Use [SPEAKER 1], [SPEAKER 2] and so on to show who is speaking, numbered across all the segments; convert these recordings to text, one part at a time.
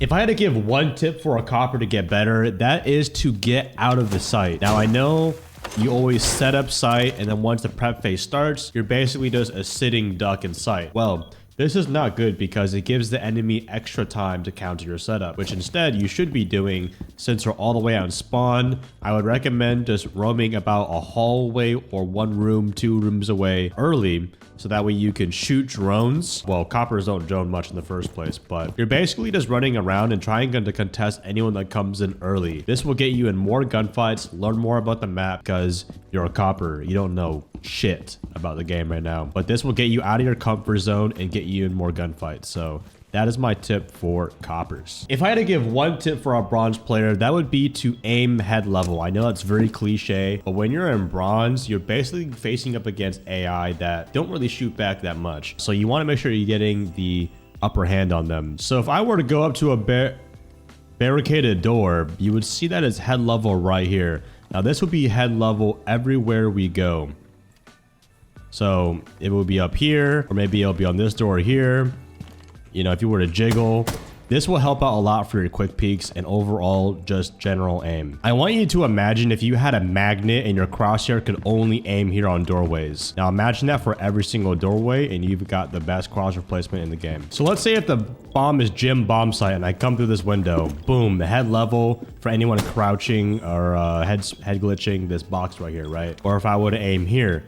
[SPEAKER 1] If I had to give one tip for a copper to get better, that is to get out of the site. Now I know you always set up site, and then once the prep phase starts, you're basically just a sitting duck in sight. Well, this is not good because it gives the enemy extra time to counter your setup, which instead you should be doing since you're all the way on spawn. I would recommend just roaming about a hallway or 1 room, 2 rooms away early, so that way you can shoot drones. Well, coppers don't drone much in the first place, but you're basically just running around and trying to contest anyone that comes in early. This will get you in more gunfights, learn more about the map, because you're a copper. You don't know shit about the game right now, but this will get you out of your comfort zone and get you in more gunfights. So that is my tip for coppers. If I had to give one tip for a bronze player, that would be to aim head level. I know that's very cliche, but when you're in bronze, you're basically facing up against AI that don't really shoot back that much. So you want to make sure you're getting the upper hand on them. So if I were to go up to a barricaded door, you would see that it's head level right here. Now this would be head level everywhere we go. So it will be up here, or maybe it'll be on this door here. You know, if you were to jiggle, this will help out a lot for your quick peeks and overall just general aim. I want you to imagine if you had a magnet and your crosshair could only aim here on doorways. Now imagine that for every single doorway and you've got the best crosshair placement in the game. So let's say if the bomb is gym bomb site and I come through this window, boom, the head level for anyone crouching or head glitching this box right here, right? Or if I were to aim here,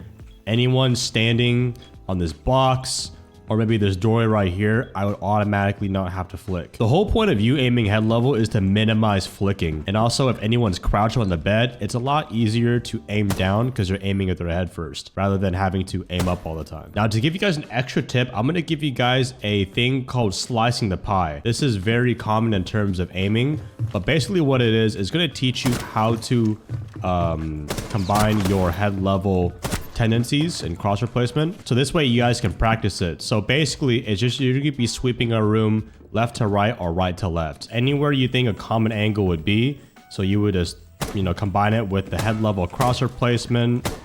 [SPEAKER 1] anyone standing on this box, or maybe this doorway right here, I would automatically not have to flick. The whole point of you aiming head level is to minimize flicking. And also if anyone's crouching on the bed, it's a lot easier to aim down because you're aiming at their head first rather than having to aim up all the time. Now to give you guys an extra tip, I'm going to give you guys a thing called slicing the pie. This is very common in terms of aiming, but basically what it is going to teach you how to combine your head level tendencies and cross replacement. So this way you guys can practice it. So basically it's just you're going to be sweeping a room left to right or right to left. Anywhere you think a common angle would be. So you would just, you know, combine it with the head level cross replacement.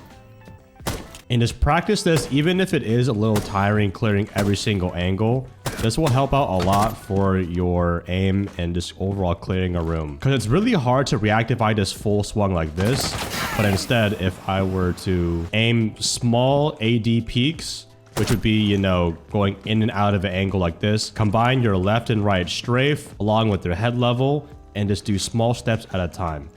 [SPEAKER 1] And just practice this, even if it is a little tiring clearing every single angle. This will help out a lot for your aim and just overall clearing a room. Because it's really hard to react if I just full swung like this. But instead, if I were to aim small AD peaks, which would be, you know, going in and out of an angle like this, combine your left and right strafe along with your head level and just do small steps at a time.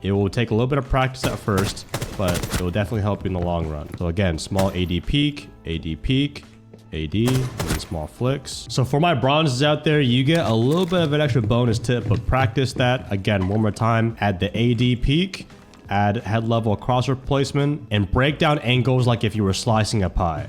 [SPEAKER 1] It will take a little bit of practice at first, but it will definitely help you in the long run. So again, small AD peak, AD, and small flicks. So for my bronzes out there, you get a little bit of an extra bonus tip, but practice that again one more time. Add the AD peak, add head level cross replacement, and break down angles like if you were slicing a pie.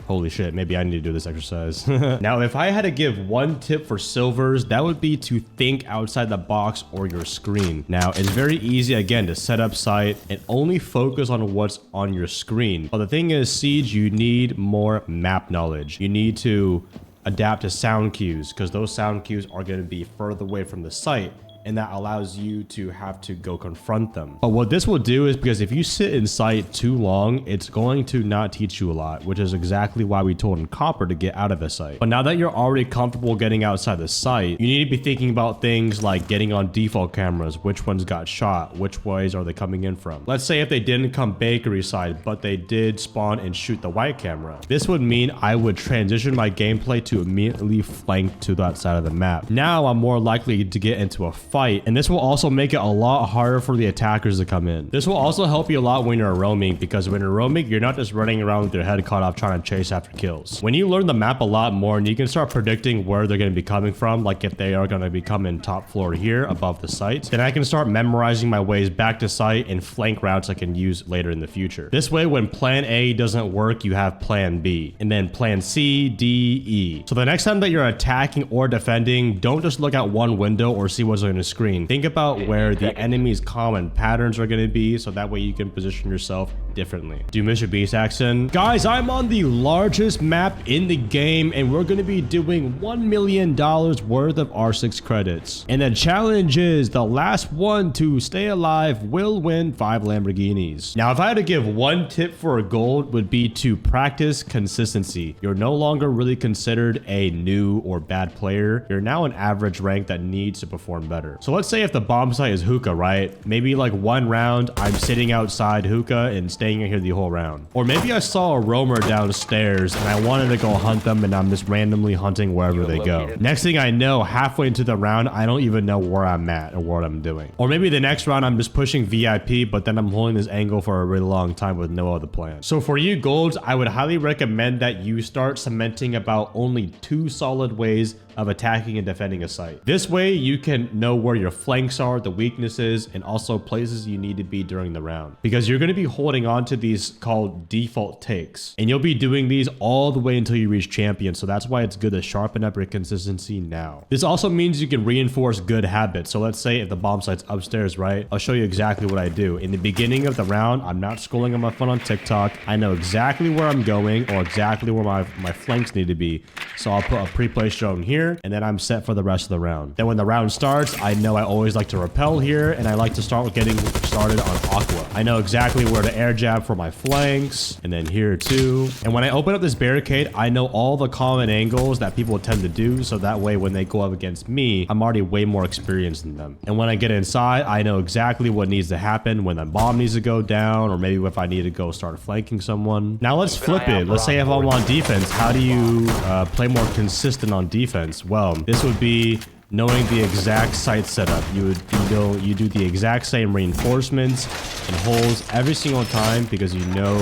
[SPEAKER 1] Holy shit, maybe I need to do this exercise. Now, if I had to give one tip for silvers, that would be to think outside the box or your screen. Now, it's very easy, again, to set up site and only focus on what's on your screen. But the thing is, Siege, you need more map knowledge. You need to adapt to sound cues because those sound cues are going to be further away from the site. And that allows you to have to go confront them. But what this will do is because if you sit in sight too long, it's going to not teach you a lot, which is exactly why we told in Copper to get out of the site. But now that you're already comfortable getting outside the site, you need to be thinking about things like getting on default cameras, which ones got shot, which ways are they coming in from. Let's say if they didn't come bakery side, but they did spawn and shoot the white camera. This would mean I would transition my gameplay to immediately flank to that side of the map. Now I'm more likely to get into a fight, and this will also make it a lot harder for the attackers to come in. This will also help you a lot when you're roaming, because when you're roaming, you're not just running around with your head cut off trying to chase after kills. When you learn the map a lot more and you can start predicting where they're going to be coming from, like if they are going to be coming top floor here above the site, then I can start memorizing my ways back to site and flank routes I can use later in the future. This way, when plan A doesn't work, you have plan B, and then plan C, D, E. So the next time that you're attacking or defending, don't just look out one window or see what's on your the screen. Think about where the enemy's common patterns are going to be, so that way you can position yourself differently. Do Mr. Beast accent. Guys, I'm on the largest map in the game, and we're going to be doing $1 million worth of R6 credits. And the challenge is the last one to stay alive will win 5 Lamborghinis. Now, if I had to give one tip for a gold, would be to practice consistency. You're no longer really considered a new or bad player. You're now an average rank that needs to perform better. So let's say if the bomb site is hookah, right? Maybe like one round, I'm sitting outside hookah and staying in here the whole round. Or maybe I saw a roamer downstairs and I wanted to go hunt them, and I'm just randomly hunting wherever they go. Next thing I know, halfway into the round, I don't even know where I'm at or what I'm doing. Or maybe the next round, I'm just pushing VIP, but then I'm holding this angle for a really long time with no other plan. So for you golds, I would highly recommend that you start cementing about only 2 solid ways of attacking and defending a site. This way you can know where your flanks are, the weaknesses, and also places you need to be during the round. Because you're going to be holding on to these called default takes. And you'll be doing these all the way until you reach champion. So that's why it's good to sharpen up your consistency now. This also means you can reinforce good habits. So let's say if the bomb site's upstairs, right? I'll show you exactly what I do. In the beginning of the round, I'm not scrolling on my phone on TikTok. I know exactly where I'm going or exactly where my flanks need to be. So I'll put a pre-placed drone here, and then I'm set for the rest of the round. Then when the round starts, I know I always like to rappel here, and I like to start with getting started on Aqua. I know exactly where to air jab for my flanks, and then here too. And when I open up this barricade, I know all the common angles that people tend to do, so that way when they go up against me, I'm already way more experienced than them. And when I get inside, I know exactly what needs to happen, when the bomb needs to go down, or maybe if I need to go start flanking someone. Now let's flip it. Let's say if I'm on defense, how do you play more consistent on defense? Well, this would be knowing the exact site setup. You do the exact same reinforcements and holes every single time, because you know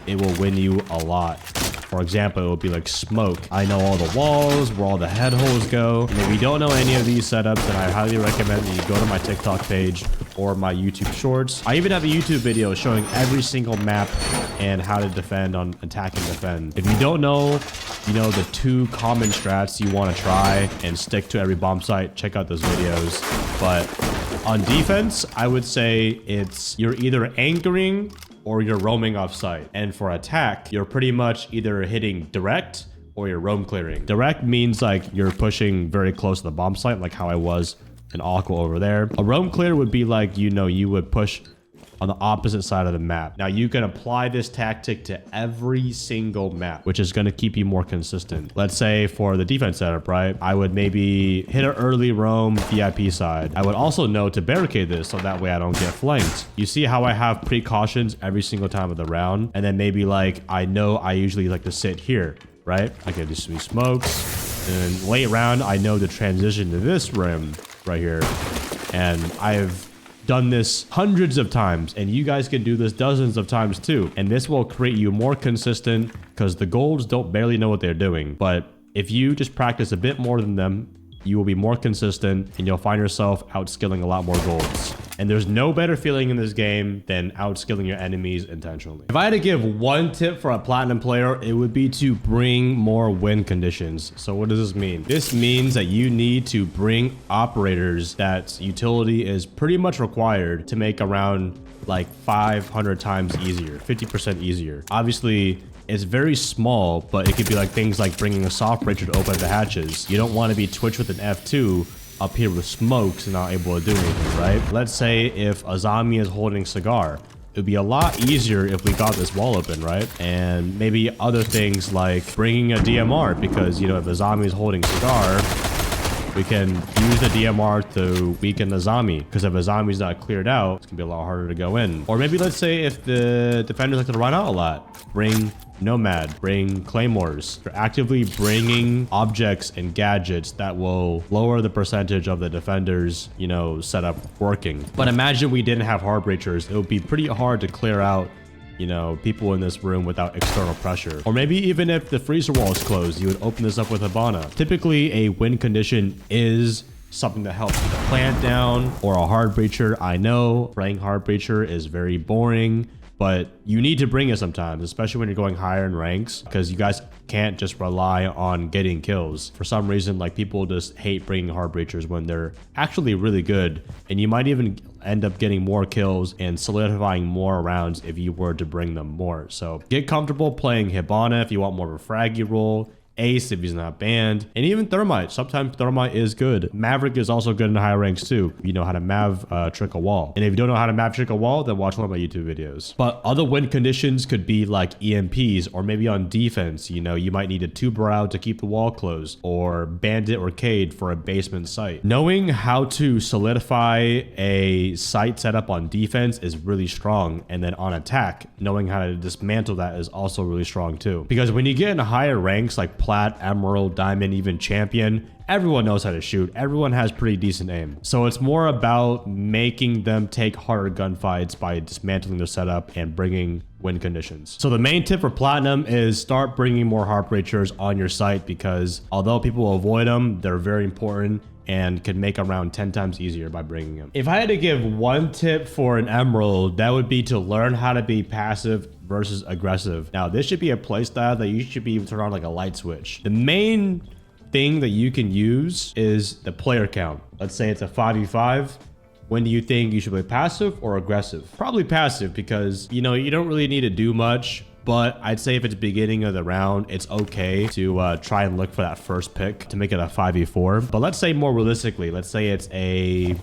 [SPEAKER 1] it will win you a lot. For example, it would be like smoke. I know all the walls, where all the head holes go. And if you don't know any of these setups, then I highly recommend that you go to my TikTok page or my YouTube shorts. I even have a YouTube video showing every single map and how to defend on attack and defend. If you don't know, the 2 common strats you want to try and stick to every bomb site, check out those videos. But on defense, I would say you're either anchoring or you're roaming off site. And for attack, you're pretty much either hitting direct or you're roam clearing. Direct means like you're pushing very close to the bomb site, like how I was in Aqua over there. A roam clear would be like, you would push on the opposite side of the map. Now you can apply this tactic to every single map, which is going to keep you more consistent. Let's say for the defense setup, right? I would maybe hit an early roam VIP side. I would also know to barricade this so that way I don't get flanked. You see how I have precautions every single time of the round? And then maybe like, I know I usually like to sit here, right? I can just be smokes. And then late round, I know to transition to this rim right here. And I've done this hundreds of times, and you guys can do this dozens of times too. And this will create you more consistent, because the golds don't barely know what they're doing. But if you just practice a bit more than them, you will be more consistent and you'll find yourself outskilling a lot more golds. And there's no better feeling in this game than outskilling your enemies intentionally. If I had to give one tip for a platinum player, it would be to bring more win conditions. So what does this mean? This means that you need to bring operators that utility is pretty much required to make around like 500 times easier, 50% easier. Obviously, it's very small, but it could be like things like bringing a soft breacher to open the hatches. You don't want to be twitched with an F2 up here with smokes and not able to do anything, right? Let's say if Azami is holding cigar, it would be a lot easier if we got this wall open, right? And maybe other things like bringing a DMR, because, if Azami is holding cigar, we can use the DMR to weaken the zombie, because if a zombie's not cleared out, it's gonna be a lot harder to go in. Or maybe let's say if the defenders like to run out a lot, bring Nomad, bring Claymores. You're actively bringing objects and gadgets that will lower the percentage of the defenders, setup working. But imagine we didn't have Heartbreakers. It would be pretty hard to clear out people in this room without external pressure. Or maybe even if the freezer wall is closed, you would open this up with Habana. Typically, a win condition is something that helps keep the plant down, or a hard breacher. I know playing hard breacher is very boring, but you need to bring it sometimes, especially when you're going higher in ranks, because you guys can't just rely on getting kills. For some reason, like, people just hate bringing Heart Breachers when they're actually really good, and you might even end up getting more kills and solidifying more rounds if you were to bring them more. So get comfortable playing Hibana if you want more of a fraggy role, Ace if he's not banned, and even Thermite. Sometimes Thermite is good. Maverick is also good in high ranks too. You know how to Mav trick a wall. And if you don't know how to Mav trick a wall, then watch one of my YouTube videos. But other win conditions could be like EMPs, or maybe on defense, you know, you might need a 2-brow to keep the wall closed, or Bandit or Cade for a basement site. Knowing how to solidify a site setup on defense is really strong. And then on attack, knowing how to dismantle that is also really strong too. Because when you get into higher ranks like Plat, Emerald, Diamond, even Champion, everyone knows how to shoot. Everyone has pretty decent aim. So it's more about making them take harder gunfights by dismantling their setup and bringing win conditions. So the main tip for Platinum is start bringing more Heart Breachers on your site, because although people will avoid them, they're very important and can make a round 10 times easier by bringing them. If I had to give one tip for an Emerald, that would be to learn how to be passive versus aggressive. Now, this should be a playstyle that you should be able to turn on like a light switch. The main thing that you can use is the player count. Let's say it's a 5v5. When do you think you should play passive or aggressive? Probably passive, because, you know, you don't really need to do much. But I'd say if it's beginning of the round, it's okay to try and look for that first pick to make it a 5v4. But let's say more realistically, let's say it's a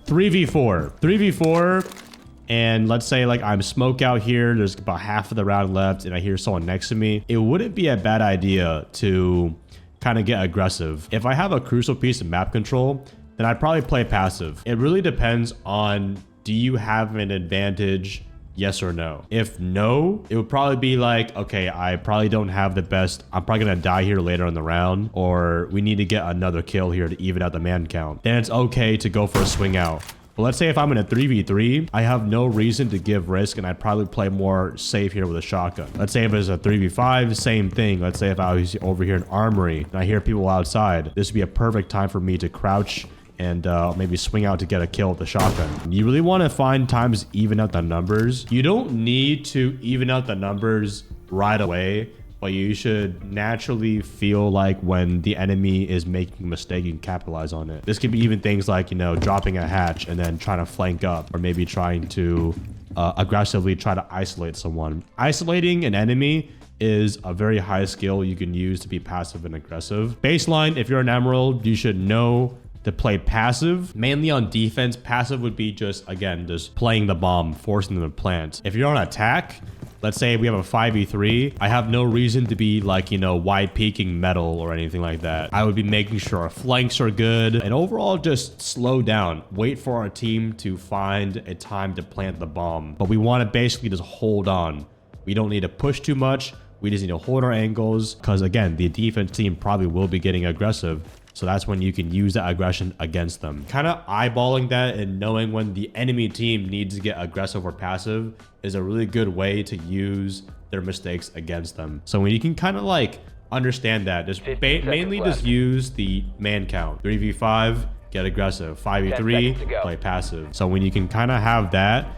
[SPEAKER 1] 3v4. 3v4, and let's say like I'm smoke out here, there's about half of the round left, and I hear someone next to me. It wouldn't be a bad idea to kind of get aggressive. If I have a crucial piece of map control, then I'd probably play passive. It really depends on, do you have an advantage? Yes or no? If no, it would probably be like, okay, I probably don't have the best. I'm probably gonna die here later in the round, or we need to get another kill here to even out the man count. Then it's okay to go for a swing out. But let's say if I'm in a 3v3, I have no reason to give risk, and I'd probably play more safe here with a shotgun. Let's say if it's a 3v5, same thing. Let's say if I was over here in Armory and I hear people outside, this would be a perfect time for me to crouch and maybe swing out to get a kill with the shotgun. You really want to find times to even out the numbers. You don't need to even out the numbers right away, but you should naturally feel like when the enemy is making a mistake, you can capitalize on it. This could be even things like, you know, dropping a hatch and then trying to flank up, or maybe trying to aggressively try to isolate someone. Isolating an enemy is a very high skill you can use to be passive and aggressive. Baseline, if you're an Emerald, you should know to play passive. Mainly on defense, passive would be just, again, just playing the bomb, forcing them to plant. If you're on attack, let's say we have a 5v3, I have no reason to be like, you know, wide peeking metal or anything like that. I would be making sure our flanks are good, and overall just slow down. Wait for our team to find a time to plant the bomb. But we want to basically just hold on. We don't need to push too much. We just need to hold our angles, because again, the defense team probably will be getting aggressive. So that's when you can use that aggression against them. Kind of eyeballing that and knowing when the enemy team needs to get aggressive or passive is a really good way to use their mistakes against them. So when you can kind of like understand that, just mainly just use the man count. 3v5, get aggressive. 5v3, play passive. So when you can kind of have that,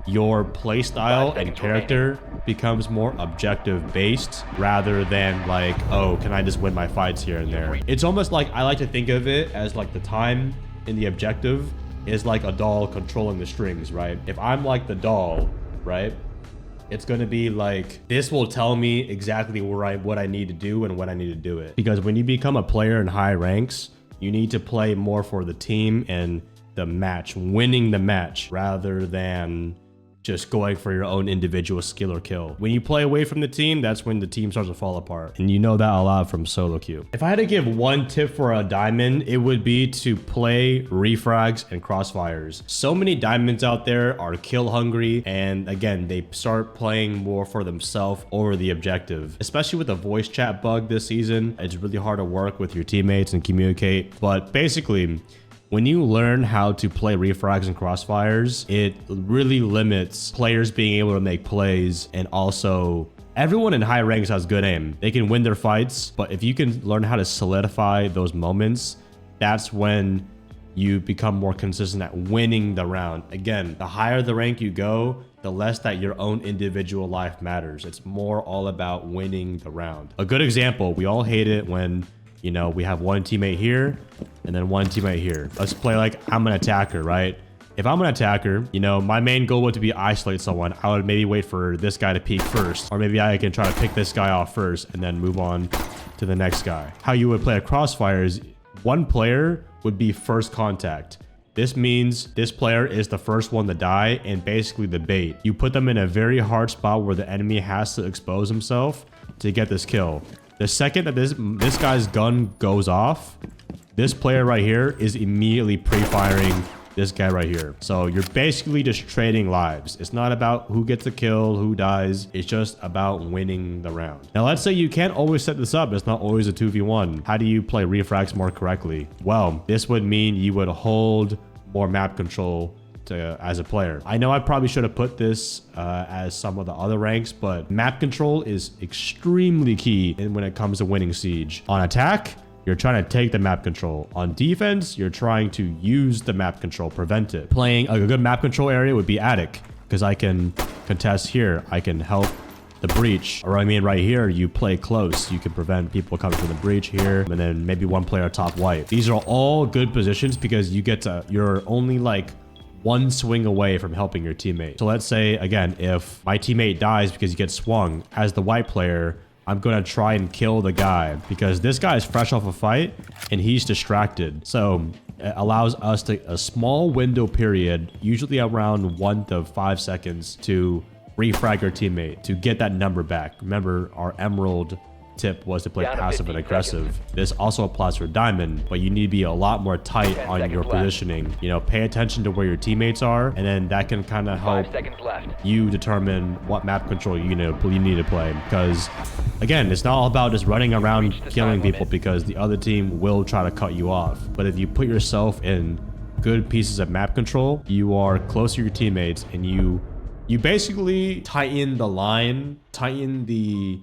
[SPEAKER 1] your playstyle and character becomes more objective based rather than like, oh, can I just win my fights here and there? It's almost like, I like to think of it as like the time in the objective is like a doll controlling the strings, right? If I'm like the doll, right, it's going to be like, this will tell me exactly what I need to do and when I need to do it. Because when you become a player in high ranks, you need to play more for the team and the match, winning the match rather than just going for your own individual skill or kill. When you play away from the team, that's when the team starts to fall apart. And you know that a lot from solo queue. If I had to give one tip for a diamond, it would be to play refrags and crossfires. So many diamonds out there are kill hungry, and again, they start playing more for themselves over the objective. Especially with the voice chat bug this season, it's really hard to work with your teammates and communicate. But basically, when you learn how to play refrags and crossfires, it really limits players being able to make plays, and also everyone in high ranks has good aim. They can win their fights, but if you can learn how to solidify those moments, that's when you become more consistent at winning the round. Again, the higher the rank you go, the less that your own individual life matters. It's more all about winning the round. A good example, we all hate it when, you know, we have one teammate here and then one teammate here. Let's play like I'm an attacker, right? If I'm an attacker, you know, my main goal would to be isolate someone. I would maybe wait for this guy to peek first, or maybe I can try to pick this guy off first and then move on to the next guy. How you would play a crossfire is one player would be first contact. This means this player is the first one to die and basically the bait. You put them in a very hard spot where the enemy has to expose himself to get this kill. The second that this guy's gun goes off, this player right here is immediately pre-firing this guy right here. So you're basically just trading lives. It's not about who gets the kill, who dies. It's just about winning the round. Now, let's say you can't always set this up. It's not always a 2v1. How do you play refrags more correctly? Well, this would mean you would hold more map control as a player. I know I probably should have put this as some of the other ranks, but map control is extremely key when it comes to winning Siege. On attack, you're trying to take the map control. On defense, you're trying to use the map control, prevent it. Playing a good map control area would be attic, because I can contest here. I can help the breach. Or I mean right here, you play close. You can prevent people coming from the breach here, and then maybe one player top white. These are all good positions because you're only like one swing away from helping your teammate. So let's say, again, if my teammate dies because he gets swung, as the white player, I'm going to try and kill the guy because this guy is fresh off a fight and he's distracted. So it allows us a small window period, usually around 1 to 5 seconds, to refrag our teammate to get that number back. Remember, our emerald tip was to play passive and aggressive. This also applies for diamond, but you need to be a lot more tight on your positioning. You know, pay attention to where your teammates are, and then that can kind of help you determine what map control you need to play. Because again, it's not all about just running around killing people, because the other team will try to cut you off. But if you put yourself in good pieces of map control, you are close to your teammates, and you basically tighten the line, tighten the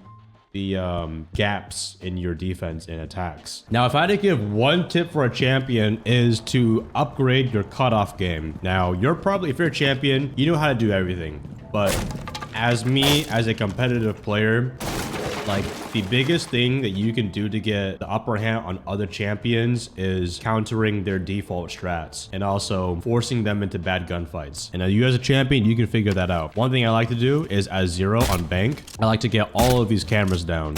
[SPEAKER 1] gaps in your defense and attacks. Now, if I had to give one tip for a champion, is to upgrade your cutoff game. Now, if you're a champion, you know how to do everything. But as a competitive player, like, the biggest thing that you can do to get the upper hand on other champions is countering their default strats and also forcing them into bad gunfights. And you as a champion, you can figure that out. One thing I like to do is, as Zero on bank, I like to get all of these cameras down.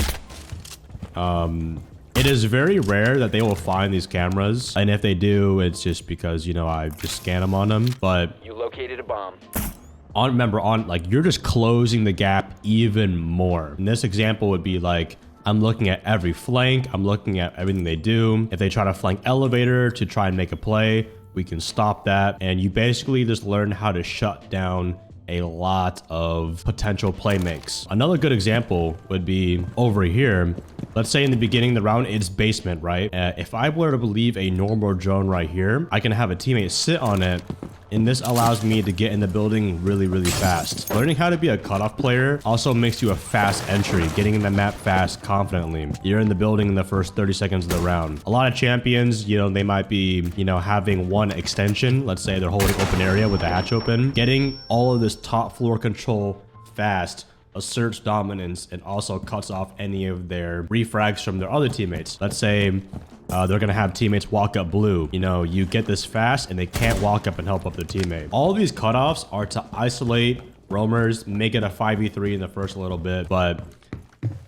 [SPEAKER 1] It is very rare that they will find these cameras, and if they do, it's just because, you know, I just scan them on them. But
[SPEAKER 2] you located a bomb.
[SPEAKER 1] Remember, like, you're just closing the gap even more. In this example would be like, I'm looking at every flank. I'm looking at everything they do. If they try to flank elevator to try and make a play, we can stop that. And you basically just learn how to shut down a lot of potential play makes. Another good example would be over here. Let's say in the beginning of the round, it's basement, right? If I were to leave a normal drone right here, I can have a teammate sit on it, and this allows me to get in the building really, really fast. Learning how to be a cutoff player also makes you a fast entry, getting in the map fast, confidently. You're in the building in the first 30 seconds of the round. A lot of champions, you know, they might be, you know, having one extension. Let's say they're holding open area with the hatch open. Getting all of this top floor control fast asserts dominance and also cuts off any of their refrags from their other teammates. Let's say they're gonna have teammates walk up blue. You know, you get this fast and they can't walk up and help up their teammate. All of these cutoffs are to isolate roamers, make it a 5v3 in the first little bit. But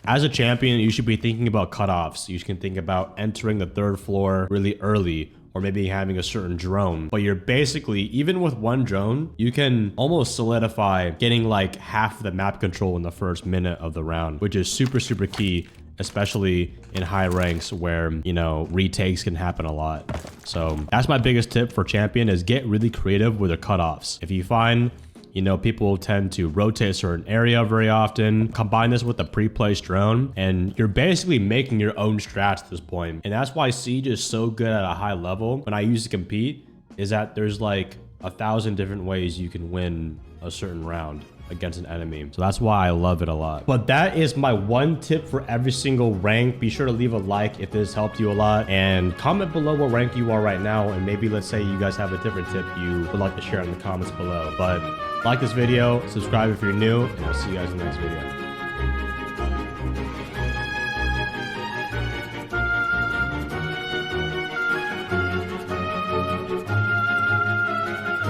[SPEAKER 1] as a champion, you should be thinking about cutoffs. You can think about entering the 3rd floor really early, or maybe having a certain drone. But you're basically, even with one drone, you can almost solidify getting like half the map control in the first minute of the round, which is super, super key, especially in high ranks where, you know, retakes can happen a lot. So that's my biggest tip for champion, is get really creative with the cutoffs. If you find, you know, people tend to rotate a certain area very often, combine this with a pre-placed drone, and you're basically making your own strats at this point. And that's why Siege is so good at a high level. When I used to compete, is that there's like 1,000 different ways you can win a certain round. against an enemy. So that's why I love it a lot. But that is my one tip for every single rank. Be sure to leave a like if this helped you a lot, and comment below what rank you are right now, and maybe let's say you guys have a different tip you would like to share in the comments below. But like this video, subscribe if you're new, and I'll see you guys in the next video.